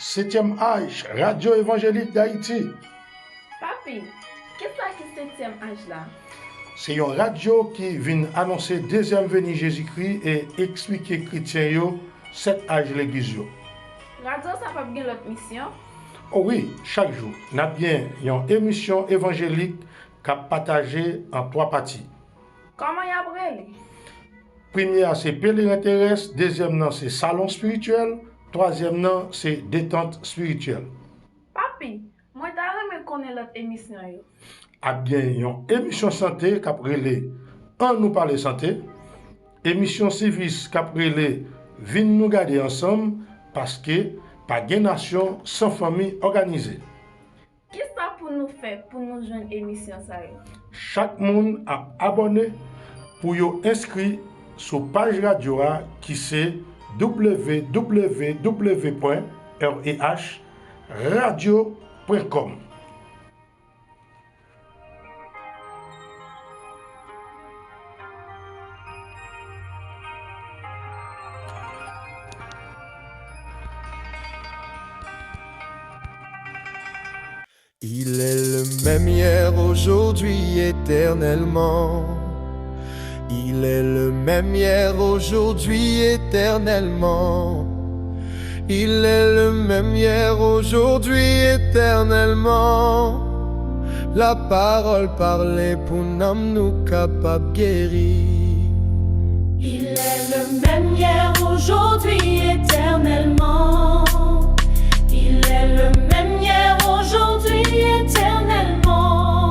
Septième âge, Radio Évangélique d'Haïti. Papi, qu'est-ce que c'est septième âge là? C'est une radio qui vient annoncer deuxième venue Jésus-Christ et expliquer chrétiens yo cet âge l'église yo. Radio ça pas bien l'autre mission? Oh oui, chaque jour, nous avons bien une émission évangélique qui a partagé en trois parties. Comment y a brûlé? Première, c'est pèlerin terrestre. Deuxième, c'est salon spirituel. Troisième, c'est détente spirituelle. Papi, moi t'as connaître l'autre émission yo. A bien une émission santé qui a relé en nous parler santé. Émission service qui a relé vin nous garder ensemble parce que pas de nation sans famille organisée. Qu'est-ce que pour nous faire pour nous joindre émission ça yo? Chaque monde a abonné pour y inscrit sur page radio qui c'est www.rehradio.com. Il est le même hier, aujourd'hui, éternellement. Il est le même hier, aujourd'hui, éternellement. Il est le même hier, aujourd'hui, éternellement. La parole parlée pour nous capable guérir. Il est le même hier, aujourd'hui, éternellement. Il est le même hier, aujourd'hui, éternellement.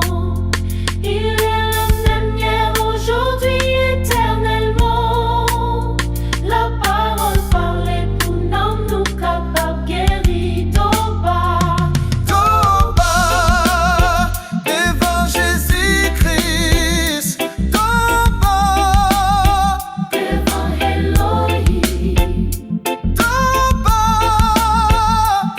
Il est le même hier, aujourd'hui, éternellement. La parole parlée pour nous capable guérir. Toba, devant Jésus-Christ. Toba, Devant Elohim, Toba,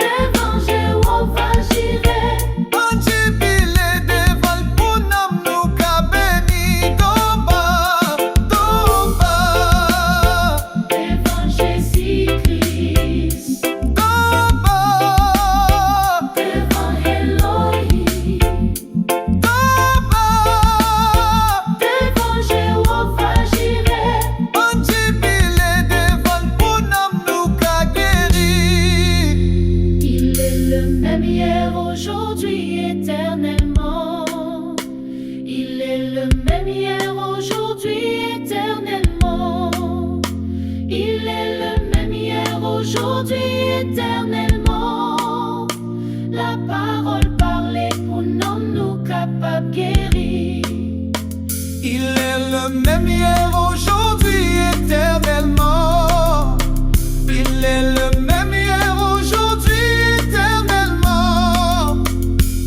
devant Jéhovah Jireh, en jubilé devant pour nous qu'a béni. Toba, Toba, devant Jésus-Christ, Toba, devant Elohim, Toba, devant Jéhovah Jireh. en jubilé devant pour nous qu'a guéri. Il est le même hier, aujourd'hui, éternellement. Il est le même hier, aujourd'hui, éternellement. Il est le même hier, aujourd'hui, éternellement. La parole parlée pour nous capable guérir. Il est le même hier, aujourd'hui, éternellement. Il est le même hier, aujourd'hui, éternellement.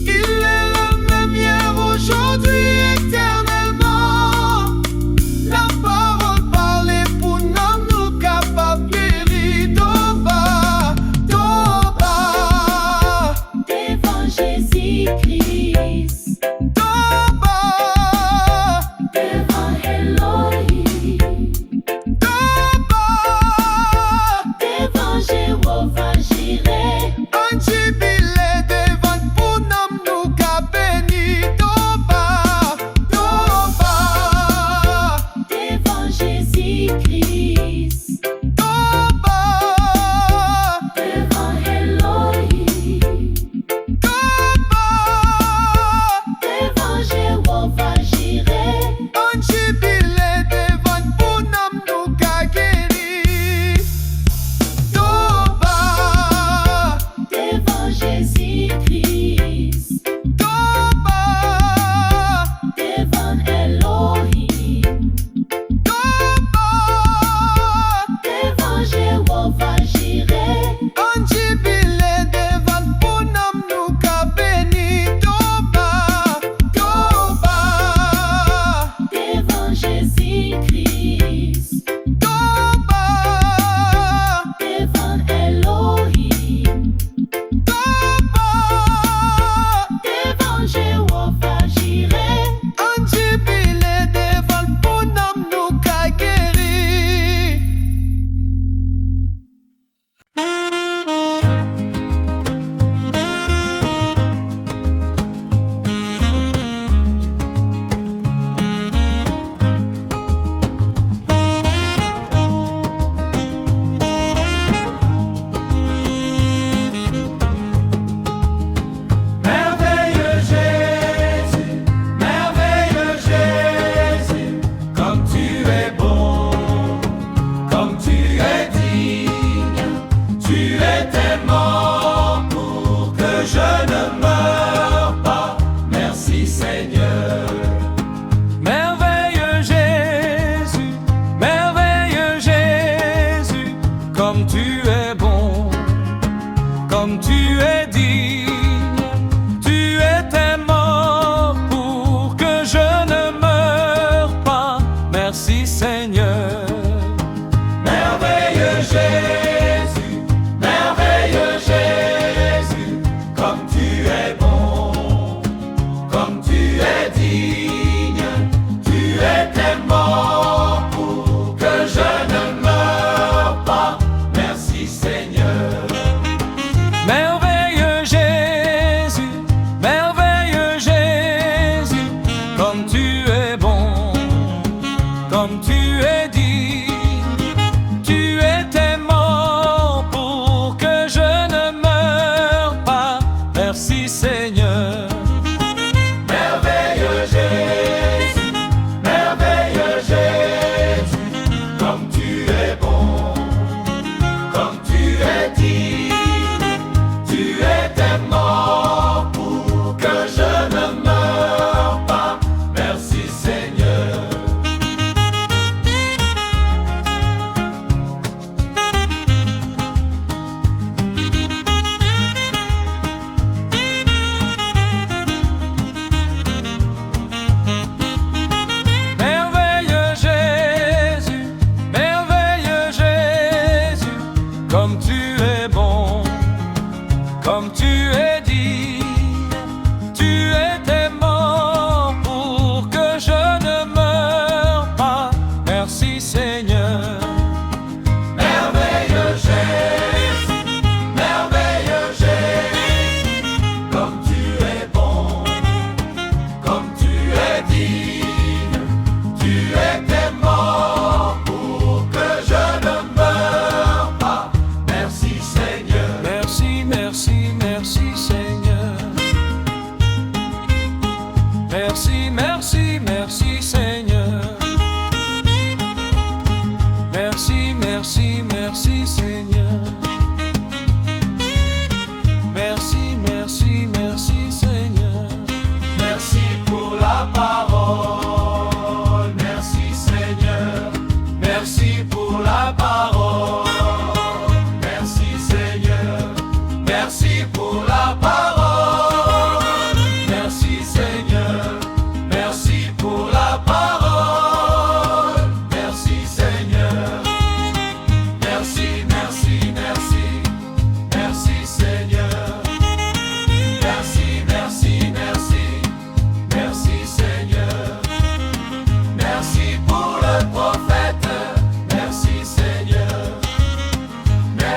Il est le même hier, aujourd'hui, éternellement. La parole parlée pour nous capable guérir. Toba, Toba, Devant Jésus-Christ, Toba, devant Elohim,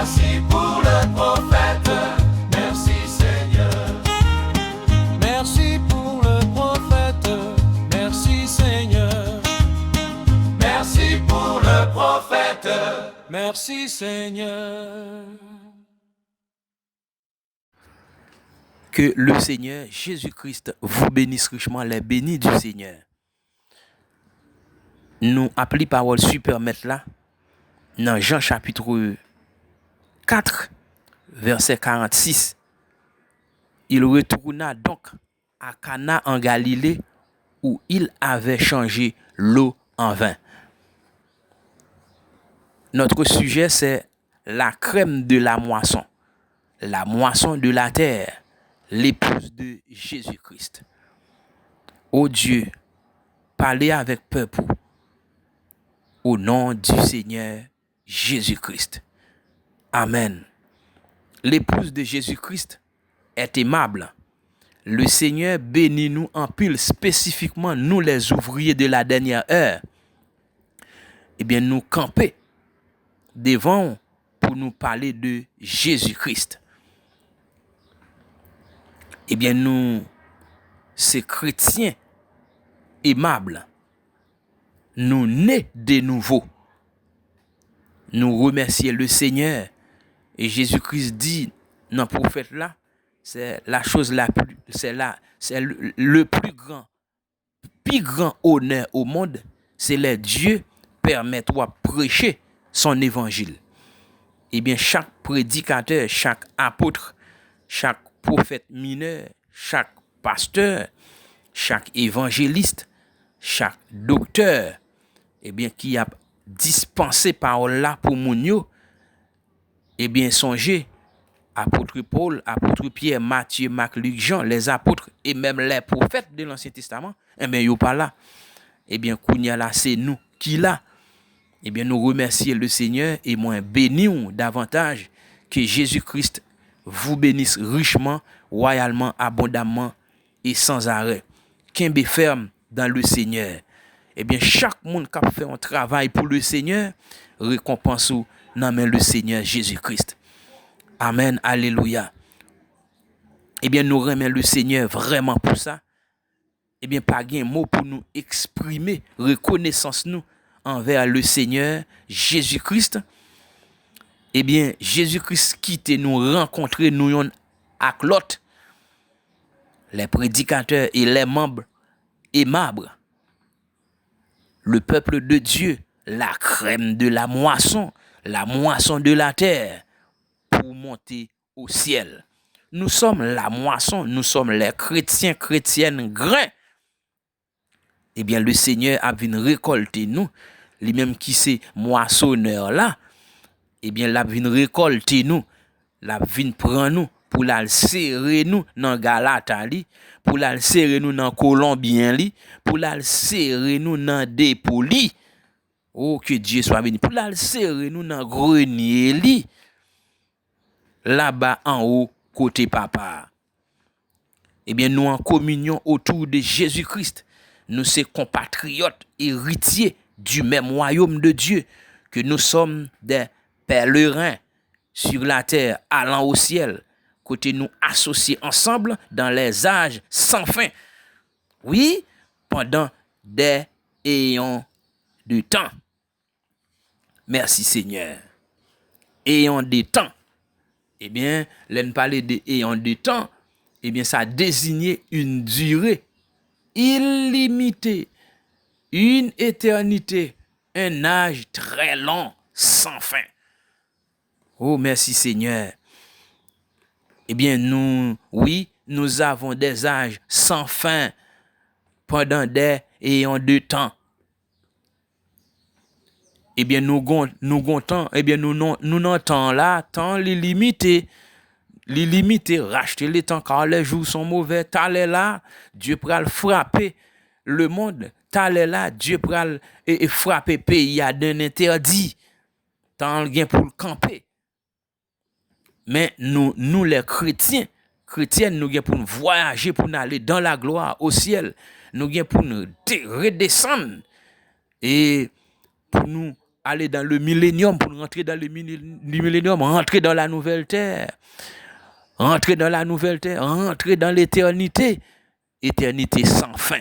Merci pour le prophète. Merci Seigneur. Merci pour le prophète. Merci Seigneur. Merci pour le prophète. Merci Seigneur. Que le Seigneur Jésus-Christ vous bénisse richement, les bénis du Seigneur. Nous appelons parole super mettre là dans Jean chapitre 4 verset 46. Il retourna donc à Cana en Galilée où il avait changé l'eau en vin. Notre sujet c'est la crème de la moisson de la terre, l'épouse de Jésus-Christ. Ô Dieu, parlez avec peuple au nom du Seigneur Jésus-Christ. Amen. L'épouse de Jésus-Christ est aimable. Le Seigneur bénit nous en pile, spécifiquement nous les ouvriers de la dernière heure. Eh bien, nous camper devant pour nous parler de Jésus-Christ. Eh bien, nous, ces chrétiens aimables, nous nés de nouveau. Nous remercions le Seigneur. Et Jésus-Christ dit dans le prophète là, c'est la chose la plus, c'est le plus grand honneur au monde, c'est les Dieu permettre de prêcher son évangile. Eh bien, chaque prédicateur, chaque apôtre, chaque prophète mineur, chaque pasteur, chaque évangéliste, chaque docteur, eh bien, qui a dispensé parole là pour moun yo, eh bien, songez, apôtre Paul, apôtre Pierre, Matthieu, Marc, Luc, Jean, les apôtres et même les prophètes de l'Ancien Testament, eh bien, yo pas là. Eh bien, kounya là, c'est nous qui là. Eh bien, nous remercions le Seigneur et moi bénissons davantage que Jésus-Christ vous bénisse richement, royalement, abondamment et sans arrêt. Qu'un ferme dans le Seigneur. Eh bien, chaque monde qui a fait un travail pour le Seigneur, récompense ou dans le Seigneur Jésus-Christ. Amen, alléluia. Eh bien, nous remercions le Seigneur vraiment pour ça. Eh bien, pas un mot pour nous exprimer reconnaissance nous envers le Seigneur Jésus-Christ. Eh bien, Jésus-Christ quitte nous rencontrer nous yon ak l'autre, les prédicateurs et les membres aimables, le peuple de Dieu, la crème de la moisson de la terre, pour monter au ciel. Nous sommes la moisson, nous sommes les chrétiens, chrétiennes grains. Eh bien, le Seigneur a venu récolter nous, lui-même qui c'est moissonneur là, eh bien, la vient récolter nous, la vient prendre nous, pour la serrer nous dans Galata li, pour la serrer nous dans Colombien li, pour la serrer nous dans Dépôt li. Oh, que Dieu soit béni. Pour la serrer nous dans Grenier li, là-bas en haut, côté papa. Eh bien, nous en communion autour de Jésus-Christ, nous sommes compatriotes, héritiers du même royaume de Dieu, que nous sommes des pèlerins sur la terre, allant au ciel, côté nous associés ensemble dans les âges sans fin. Oui, pendant des éons de temps. Merci Seigneur. Éons de temps. Eh bien, l'on parlait de éons de temps, eh bien, ça désignait une durée illimitée, une éternité, un âge très long, sans fin. Oh, merci Seigneur. Eh bien, nous avons des âges sans fin pendant des éons de temps. Eh bien, nous temps, eh bien, nous n'entendons là, temps limité, racheter les temps car les jours sont mauvais. T'allais là, Dieu pral frapper le monde. T'allais là, Dieu pral frapper pays à d'un interdit. Tant gain pour le camper. Mais nous les chrétiennes, nous gain pour nous voyager, pour nous aller dans la gloire au ciel. Nous gain pour nous redescendre et pour nous aller dans le millénium, pour rentrer dans le millénium, rentrer dans la nouvelle terre, rentrer dans la nouvelle terre, rentrer dans l'éternité, éternité sans fin.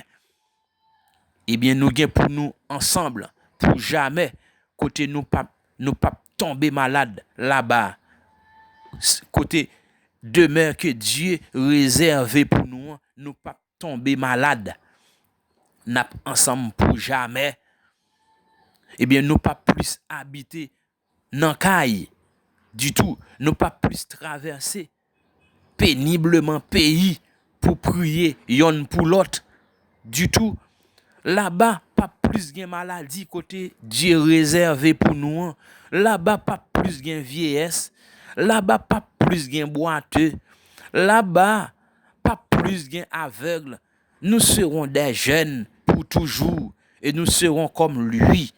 Eh bien, nous gagnons pour nous ensemble, pour jamais, côté nous pas tomber malade là-bas, côté demeure que Dieu réservé pour nous, nous pas tomber malade, n'a ensemble pour jamais. Eh bien, nous pas plus habiter dans caille du tout, nous pas plus traverser péniblement pays pour prier yon pour l'autre du tout. Là-bas, pas plus de maladie côté Dieu réservé pour nous. Là-bas, pas plus de vieillesse. Là-bas, pas plus de boiteux. Là-bas, pas plus de aveugle. Nous serons des jeunes pour toujours et nous serons comme lui.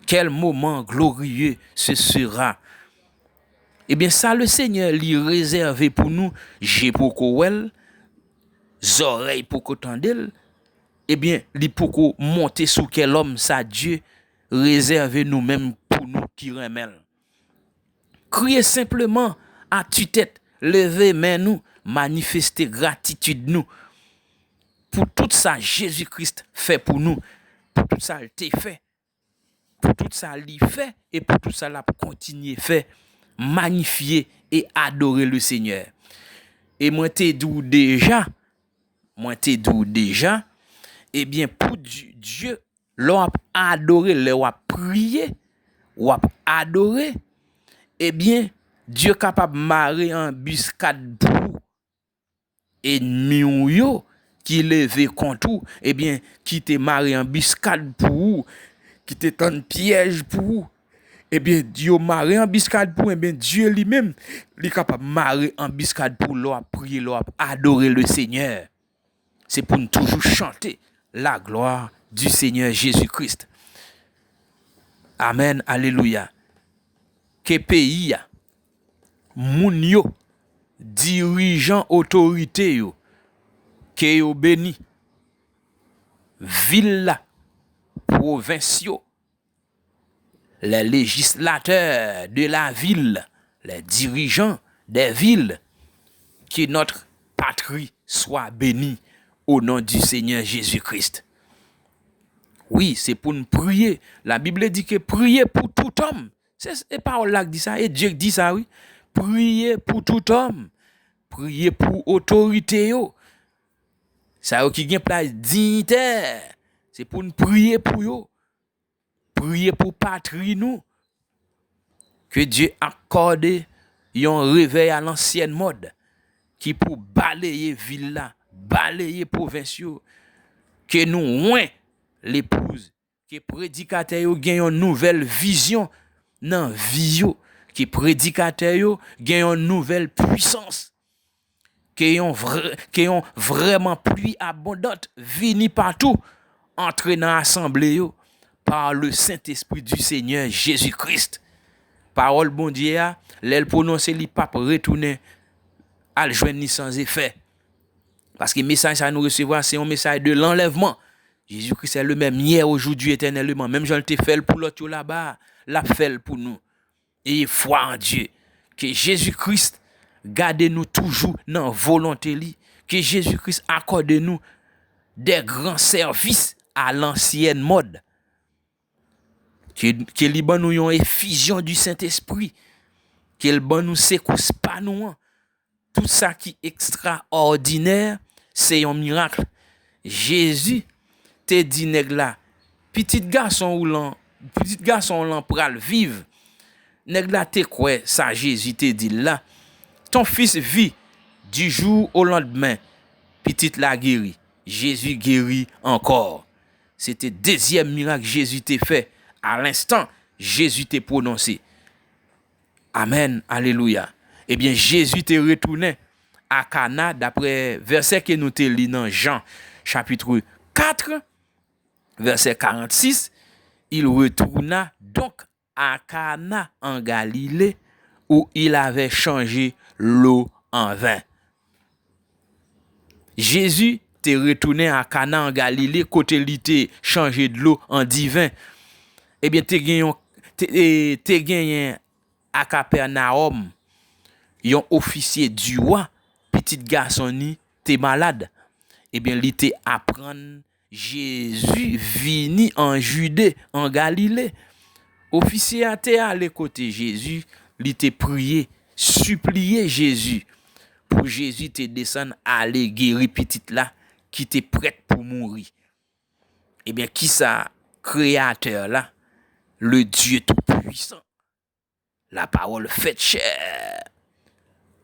Quel moment glorieux ce sera. Eh bien, ça, le Seigneur lui réservé pour nous. J'ai pour qu'on oreilles pour qu'on tendel. Eh bien, li pour qu'on monte sous quel homme ça Dieu réservé nous-mêmes pour nous qui remèlent. Criez simplement à tue-tête, levez main nous, manifester gratitude nous. Pour tout ça, Jésus-Christ fait pour nous. Pour tout ça, il t'a fait. Pour tout ça, il fait. Et pour tout ça, il a continué fait. Magnifier et adorer le Seigneur. Et moi, t'ai dit déjà, eh bien, pour Dieu, l'on a adoré, l'on a prié, ou a adoré, eh bien, Dieu capable de marrer en embuscade pour ennemi ou yo, qui levé contre ou, eh bien, qui te marré en embuscade pour ou, qui te tend piège pour ou, eh bien, Dieu marre en embuscade pour, eh bien, Dieu lui-même, il est capable de marrer en embuscade pour l'on a prié, l'on a adoré le Seigneur. C'est pour nous toujours chanter la gloire du Seigneur Jésus-Christ. Amen, alléluia. Que pays, moun yo, dirigeant autorité yo, que yo béni, ville, province yo, les législateurs de la ville, les dirigeants des villes, que notre patrie soit bénie au nom du Seigneur Jésus-Christ. Oui, c'est pour nous prier. La Bible dit que prier pour tout homme. C'est parole là qui dit ça. Et Dieu dit ça, oui. Prier pour tout homme. Prier pour autorité. Ça qui gagne place dignitaire. C'est pour nous prier pour eux. Prier pour patrie nous. Que Dieu accorde un réveil à l'ancienne mode. Qui pour balayer ville là. Balayer provinciaux, que nous ouin l'épouse, que prédicateur yo gen une nouvelle vision nan vie yo, que prédicateur yo gen une nouvelle puissance, que yon vraiment pluie abondante vini partout entre dans assemblée yo par le Saint-Esprit du Seigneur Jésus-Christ. Parole bon Dieu a, l'elle prononce li pas retourner al joindre ni sans effet. Parce que le message à nous recevoir, c'est un message de l'enlèvement. Jésus-Christ est le même hier, aujourd'hui, éternellement. Même Jean te fait pour l'autre là-bas, l'a fait pour nous. Et foi en Dieu. Que Jésus-Christ garde nous toujours dans la volonté. Que Jésus-Christ accorde nous des grands services à l'ancienne mode. Que li ban nous une effusion du Saint-Esprit. Que li ban nous secousse pas nous. Tout ça qui est extraordinaire, c'est un miracle. Jésus te dit nèg la, petit garçon lan pral vive. Nèg la te quoi ça Jésus te dit là. Ton fils vit du jour au lendemain. Petit la guéri. Jésus guérit encore. C'était deuxième miracle Jésus t'a fait. À l'instant, Jésus t'a prononcé. Amen, alléluia. Eh bien, Jésus t'est retourné à Cana, d'après verset que nous te lis dans Jean, chapitre 4, verset 46. Il retourna donc à Cana en Galilée, où il avait changé l'eau en vin. Jésus t'est retourné à Cana en Galilée, côté il t'est changé de l'eau en divin. eh bien, te genyen à Capernaum, yon officier du roi, petit garçon ni, te malade. Eh bien, li te apprendre Jésus vini en Judée, en Galilée. Officier a te allé côté Jésus, li te prié, supplié Jésus pour Jésus te descendre aller guérir petite là qui était prête pour mourir. Eh bien, qui ça créateur là, le Dieu tout-puissant, la parole faite chair,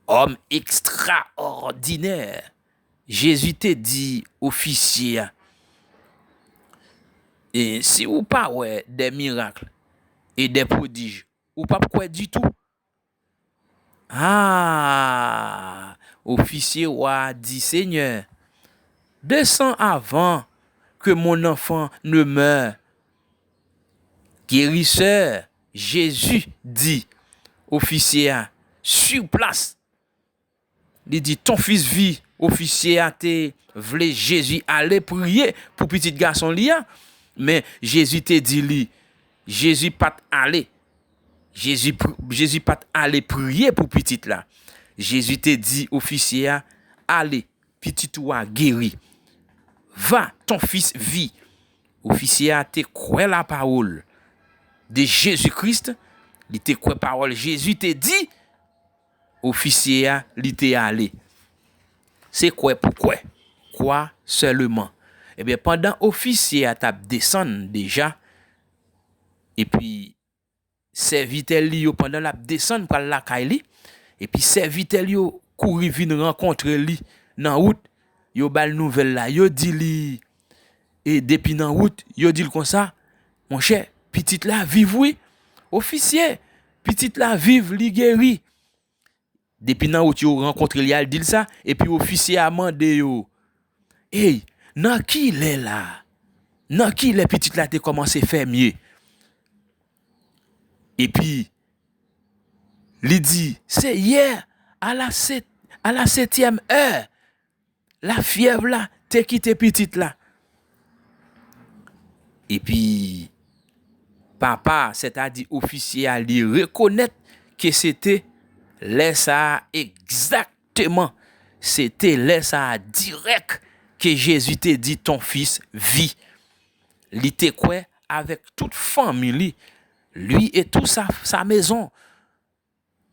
homme extraordinaire. Jésus te dit officier, et si ou pas ouais des miracles et des prodiges, ou pas quoi du tout. Ah, officier roi dit Seigneur, descends avant que mon enfant ne meure. Guérisseur, Jésus dit, officier sur place, il dit ton fils vit. Officier a te vle Jésus aller prier pour petit garçon lia, mais Jésus te dit li, Jésus pas aller. Jésus pas aller prier pour petit là. Jésus te dit officier allez, petit toi guéri. Va, ton fils vit. Officier a te croit la parole de Jésus-Christ, il te croit parole Jésus te dit, officier a li te allé. C'est quoi pourquoi? Quoi seulement? Eh bien, pendant officier a tap descendre déjà, et puis serviteur li yo pendant la descendre par la kaili, et puis serviteur yo couri vinn rencontrer li dans route, yo bal nouvelle là, yo dit li, et depuis dans route, yo dit comme ça, mon cher, petite là vive oui, officier, petite là vive li guéri. Depuis nan route yo rencontre li al dit ça, et puis officier a mandé yo, hey, nan qui l'est là? Nan qui les petites là te commencé faire mieux? Et puis, il dit, c'est hier, à la 7e heure, la fièvre là, t'es quitté petite là. Et puis, papa, c'est-à-dire officier, a lui reconnaître que c'était ça exactement. C'était ça direct que Jésus te dit, ton fils vit. Il était quoi avec toute famille, lui et toute sa maison.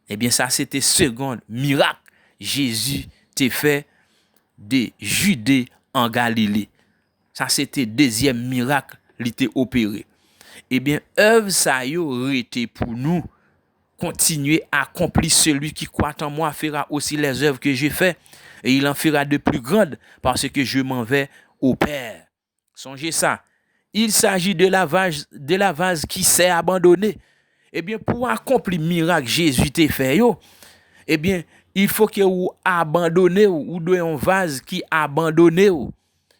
Eh bien, ça, c'était second miracle. Jésus t'a fait de Judée en Galilée. Ça, c'était deuxième miracle, il était opéré. Eh bien, œuvre ça y aurait été pour nous. Continuer à accomplir celui qui croit en moi fera aussi les œuvres que j'ai fait. Et il en fera de plus grandes parce que je m'en vais au Père. Songez ça. Il s'agit de la vase qui s'est abandonnée. Eh bien, pour accomplir miracle Jésus t'a fait, eh bien, il faut que vous abandonnez ou de un vase qui abandonné.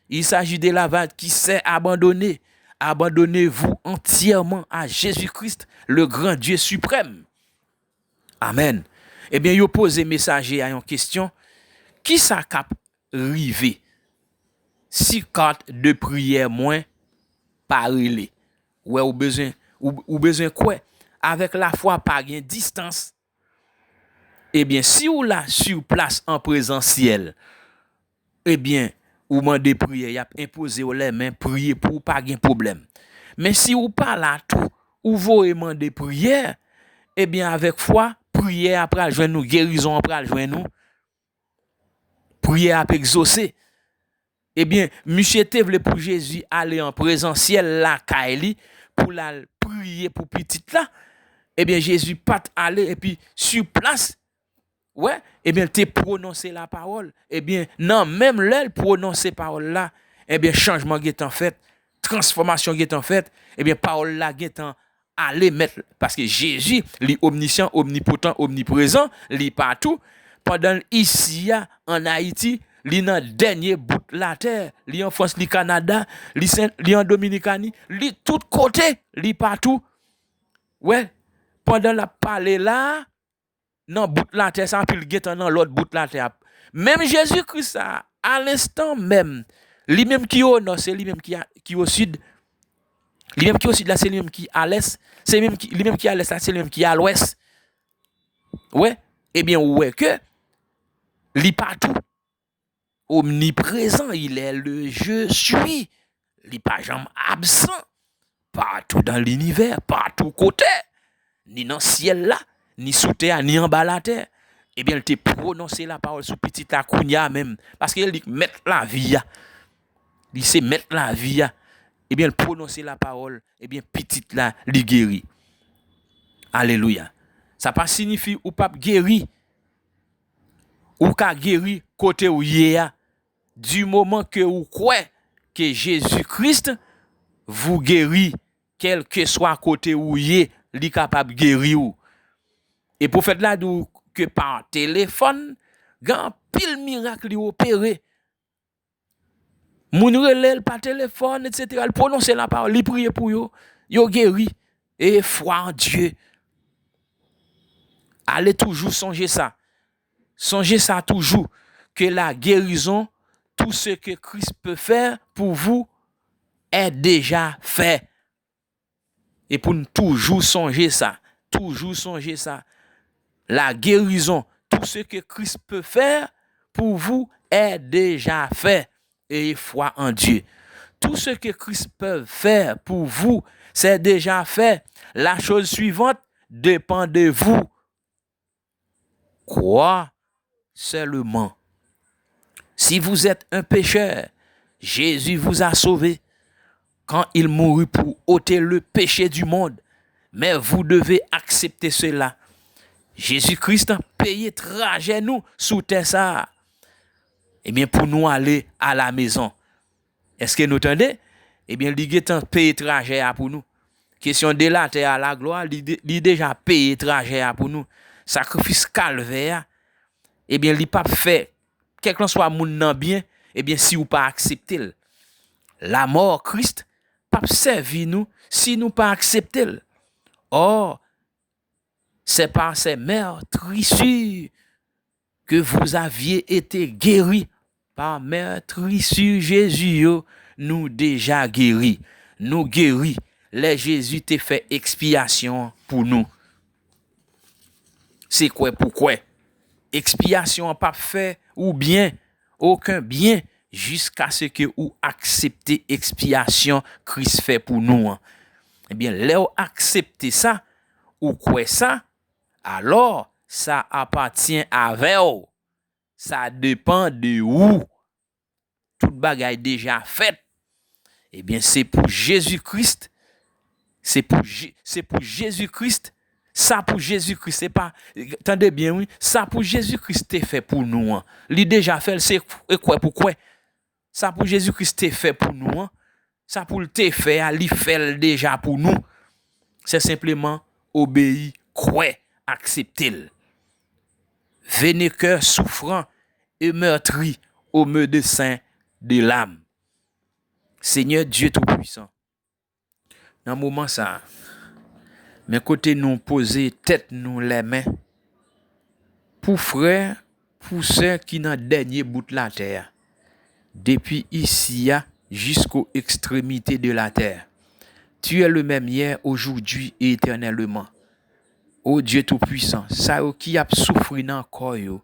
Il s'agit de la vase qui s'est abandonnée. Abandonnez-vous entièrement à Jésus-Christ, le grand Dieu suprême. Amen. Eh bien, yo pose messager à une question. Qui ça cap rivé? Si carte de prière moins parler. Ouais, ou besoin quoi? Avec la foi par une distance. Eh bien, si ou là sur place en présentiel, eh bien, ou mandez prière, y a imposé les mains, prier pour pas de problème. Mais si ou pas là tout, ou vous demander prière, eh bien, avec foi, prière après joindre nous, guérison après joindre nous, prière après exaucer. Eh bien, monsieur te vle pour Jésus aller en présentiel la kaili pour la prier pour petite là. Eh bien, Jésus pas aller et puis sur place, ouais, eh bien, te prononcer la parole. Eh bien, non, même l'elle prononcer parole là, eh bien, changement est en fait, transformation est en fait, eh bien, parole là est en aller mettre, parce que Jésus, il est omniscient, omnipotent, omniprésent, il est partout. Pendant ici, en Haïti, il est dans le dernier bout de la terre, il est en France, il est au Canada, il est en Dominicanie, il est tout côté, il est partout. Ouais, pendant la parler là, dans bout de la terre, ça puis il est dans l'autre bout de la terre. Même Jésus-Christ, à l'instant même, lui-même qui est au nord, c'est lui-même qui est au sud. Lui-même qui aussi de là, c'est lui-même qui à l'est. C'est lui-même qui à l'est, c'est lui-même qui à l'ouest. Ouais. Eh bien, ouais que, il partout. Omniprésent, il est le je suis. Il n'est pas jamais absent. Partout dans l'univers, partout côté. Ni dans le ciel là, ni sous terre, ni en bas la terre. Eh bien, il t'a prononcé la parole sous petit la kounya même. Parce qu'il dit mettre la vie. Il sait mettre la vie. Eh bien, il prononce la parole. Eh bien, petit là, il guérit. Alléluia. Ça pas signifie ou pas guéri. Ou ka guéri côté où y est. Du moment que vous croyez que Jésus-Christ vous guérit, quel que soit côté où y est, il est capable de guérir. Et pour faire là, que par téléphone, grand pile miracle li opéré. Moun relève par téléphone, etc. Il prononce la parole, il prie pour yo, yo guéri. Et foi en Dieu. Allez toujours songer ça. Songez ça toujours, que la guérison, tout ce que Christ peut faire pour vous, est déjà fait. Et pour nous toujours songer ça, la guérison, tout ce que Christ peut faire pour vous est déjà fait. Et foi en Dieu. Tout ce que Christ peut faire pour vous, c'est déjà fait. La chose suivante dépend de vous. Crois seulement. Si vous êtes un pécheur, Jésus vous a sauvé quand il mourut pour ôter le péché du monde. Mais vous devez accepter cela. Jésus-Christ a payé trajet nous sous terre ça. Eh bien, pour nous aller à la maison. Est-ce que nous entendez? Eh bien, il a payé trajet pour nous. Question de la terre à la gloire, il a déjà payé trajet pour nous. Sacrifice calvaire. Eh bien, il pas fait, quel que soit moun nan bien, eh bien, si ou pas accepter la mort Christ, pas servi nous si nous pas accepter. Or, c'est par ces meurtrissures que vous aviez été guéris. Par meurtrissures Jésus, nous déjà guéris. Nous guéris. Les Jésus t'a fait expiation pour nous. C'est quoi pourquoi? Expiation pas fait ou bien aucun bien jusqu'à ce que vous acceptez expiation Christ fait pour nous. Eh bien, là acceptez ça ou quoi ça, alors ça appartient à vous. Ça dépend de vous. Toute bagaille déjà faite. Eh bien, c'est pour Jésus-Christ. C'est pour Jésus-Christ. Ça pour Jésus-Christ, c'est pas. Attendez bien, oui. Ça pour Jésus-Christ, c'est fait pour nous. Il déjà fait, c'est quoi, pourquoi? Ça pour Jésus-Christ, c'est fait pour nous. Ça pour le te fait, il fait déjà pour nous. C'est simplement obéir, croire, accepter. Venez cœur souffrant et meurtri au médecin de l'âme. Seigneur Dieu Tout-Puissant, dans le moment ça, mais côté nous poser tête nous les mains, pour frères, pour ceux qui dans dernier bout de la terre, depuis ici jusqu'aux extrémités de la terre. Tu es le même hier, aujourd'hui et éternellement. Ô Dieu Tout-Puissant, ça qui a souffert dans le corps,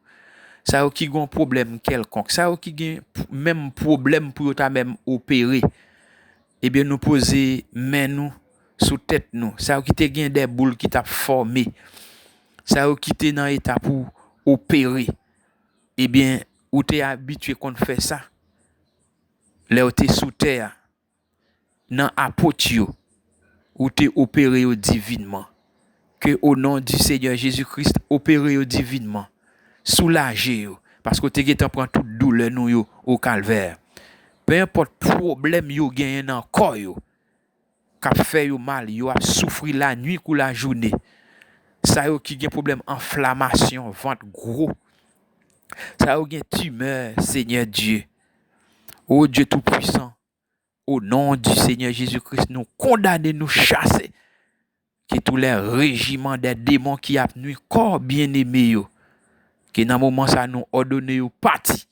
ça qui a un problème quelconque, ça qui a même problème pour ta même opérer, eh bien nous poser main nous sous tête nous, ça qui te gain des boules qui t'a formé, ça qui te dans état pour opérer, eh bien ou t'es habitué qu'on fait ça, là où t'es sous terre, dans apotio, ou t'es opéré divinement. Que au nom du Seigneur Jésus-Christ, opérez divinement, soulagez parce que tu as prend toute douleur nous au calvaire. Peu importe problème yo gagne dans corps yo, qu'a fait yo mal, yo a souffrir la nuit ou la journée. Ça yo qui gagne problème inflammation, ventre gros. Ça yo gagne tumeur, Seigneur Dieu. Ô Dieu tout puissant, au nom du Seigneur Jésus-Christ, nous condamner, nous chasser. Que tous les régiments des démons qui a nuit corps bien-aimé yo, que dans moment ça nous ordonner yo parti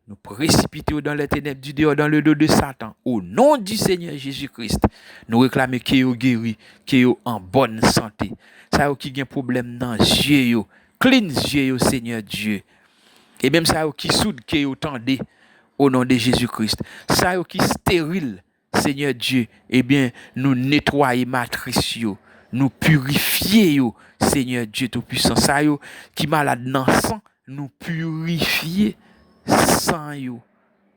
nous précipitons dans les ténèbres du dehors, dans le dos de Satan. Au nom du Seigneur Jésus-Christ, nous réclamons que vous guéri, que vous en bonne santé. Ça qui a un problème dans les yeux, clean les yeux, Seigneur Dieu. Et même ça qui soude, que vous tendez au nom de Jésus-Christ. Ça qui stérile, Seigneur Dieu, eh bien, nous nettoyer matrice, nous purifier, Seigneur Dieu Tout-Puissant. Ça qui malade dans le sang, nous purifier sang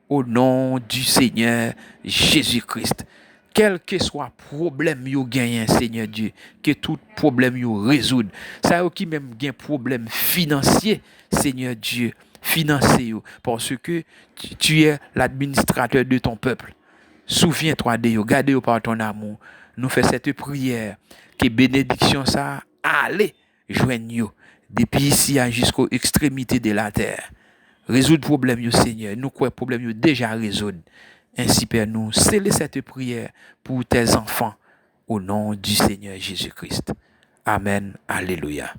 au nom du Seigneur Jésus-Christ. Quel que soit problème yo gagne, Seigneur Dieu, que tout problème yo résoudre. Ça qui même gagne problème financier, Seigneur Dieu, financer parce que tu es l'administrateur de ton peuple. Souviens-toi de yo, garde-yo par ton amour. Nous faisons cette prière, que bénédiction ça allez joindre yo depuis ici jusqu'aux extrémités de la terre. Résoudre problème yo Seigneur, nous croyons problème yo déjà résoudre. Ainsi Père, nous scellons cette prière pour tes enfants au nom du Seigneur Jésus-Christ. Amen. Alléluia.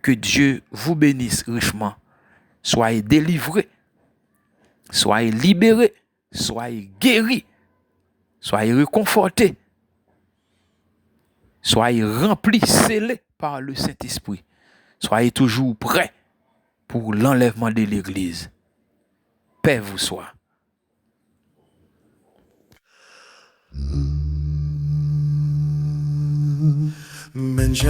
Que Dieu vous bénisse richement. Soyez délivrés, soyez libérés, soyez guéris, soyez réconfortés, soyez remplis, scellés par le Saint-Esprit. Soyez toujours prêts pour l'enlèvement de l'Église. Paix vous soit. Men jan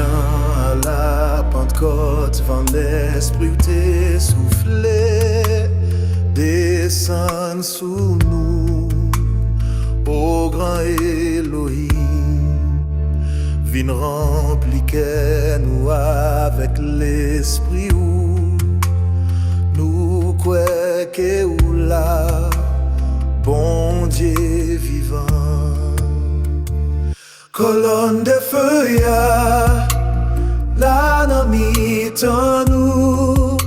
à la Pentecôte, vent l'esprit ou t'es soufflé, descend sous nous, au grand Elohim, vin remplir nous avec l'esprit ou nous croyons que ou là, bon Dieu vivant. Colonne de feu, ya, la nan mi-tan nous,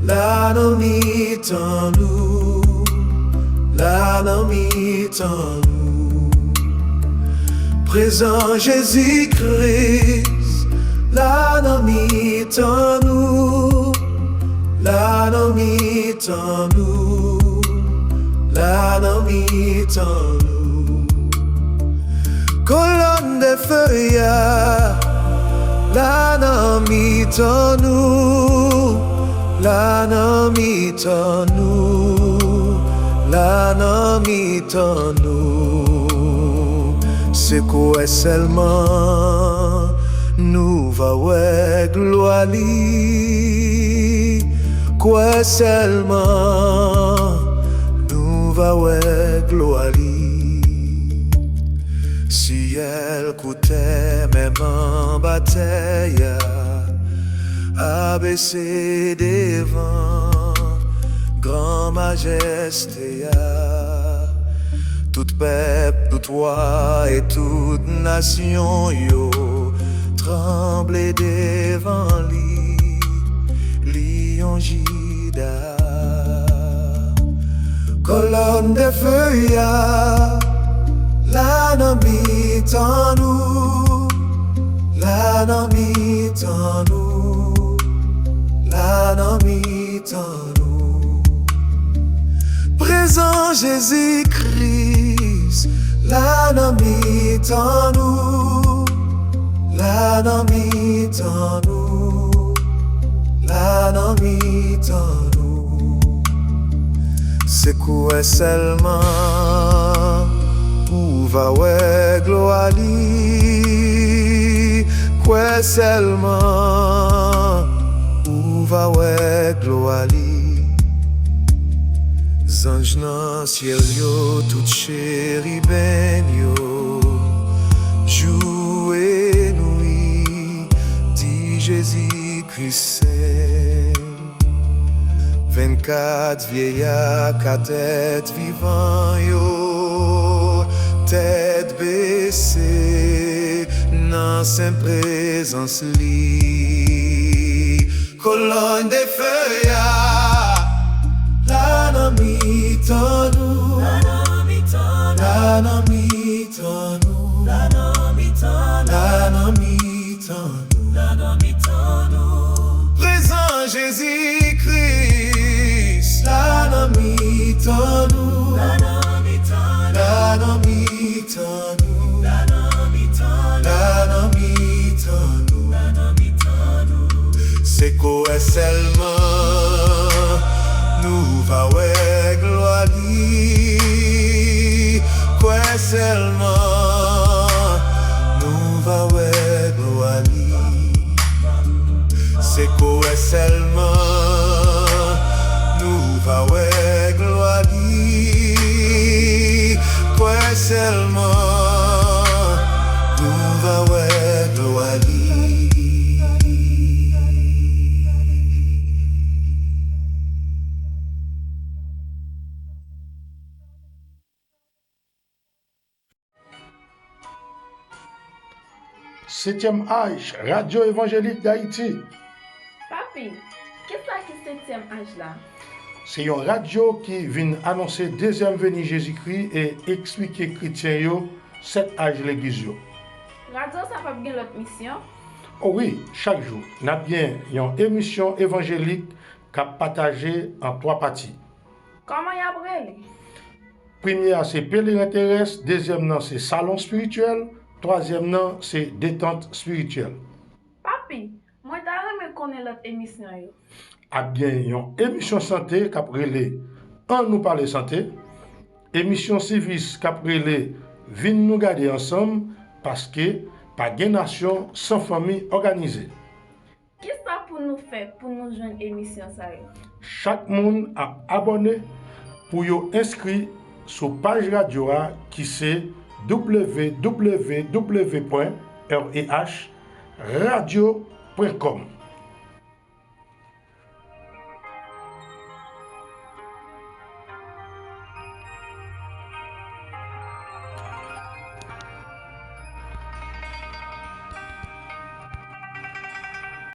la nan mi-tan nous, la nan mi-tan nous. Présent Jésus-Christ, la nan mi-tan nous, la nan mi-tan nous, la nan mi-tan nous. Colonne de feu, ya, la nan mi-tan nous, la nan mi-tan nous, la nan mi-tan nous. C'est quoi seulement nous va ouais gloire li, quoi seulement nous va ouais gloire li. Si elle coûtait même en bataille, abaissé devant grand majesté, tout peuple, tout roi et toute nation yo tremblait devant lui, lion Juda. Colonne de feu, ya, la nan mi-tan nous, la nan mi-tan nous, la nan mi-tan nous. Présent Jésus-Christ, la nan mi-tan nous, la nan mi-tan nous, la nan mi-tan nous. C'est quoi seulement où va ouais gloire li, quoi seulement où va ouais gloire li. Zanj nan ciel yo, tout chérubin yo, jouer nuit, dit Jésus-Christ saint. 24 vieillards, 4 têtes vivants yo, tête baissée, dans sa présence li. Colonne de feu, ya, la nan mi-tan nous, la nan mi-tan nous, la nan mi-tan nous. Présent Jésus-Christ, la nan mi-tan C'est quoi seulement nous va ouais gloire quoi seulement nous va ouais gloire c'est quoi seulement nous va ouais gloire quoi seulement nous va ouais gloire. Septième âge, Radio Évangélique d'Haïti. Papi, qu'est-ce qui est 7e âge là? C'est une radio qui vient annoncer deuxième venue Jésus-Christ et expliquer chrétiens yo 7 âges l'église yo. Radio, ça va bien l'autre mission? Oh oui, chaque jour, nous avons bien une émission évangélique qui a partagé en 3 parties. Comment y a brûlé? Première, c'est pèlerin terrestre. Deuxième, non, c'est salon spirituel. Troisième, non, c'est détente spirituelle. Papi, moi t'as connaître l'autre émission yo. A bien une émission santé qui a relé en nous parler santé. Émission service qui a relé vin nous garder ensemble parce que pas de nation sans famille organisée. Qu'est-ce que pour nous faire pour nous joindre émission ça yo? Chaque monde a abonné pour yo inscrit sur page radio qui c'est www.rehradio.com.